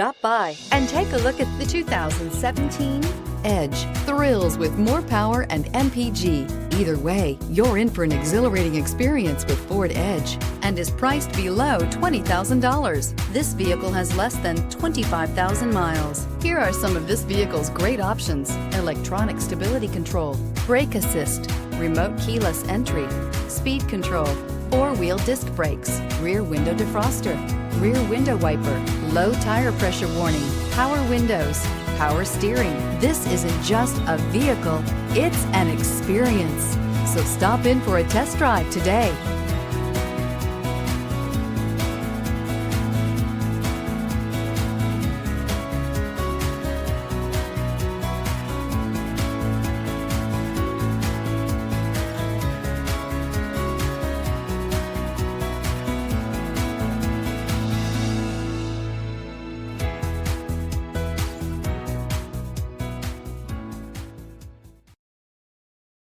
Stop by and take a look at the 2017 Edge. Thrills with more power and MPG. Either way, you're in for an exhilarating experience with Ford Edge and is priced below $20,000. This vehicle has less than 25,000 miles. Here are some of this vehicle's great options: electronic stability control, brake assist, remote keyless entry, speed control, four-wheel disc brakes, rear window defroster, rear window wiper, low tire pressure warning, power windows, power steering. This isn't just a vehicle, it's an experience. So stop in for a test drive today.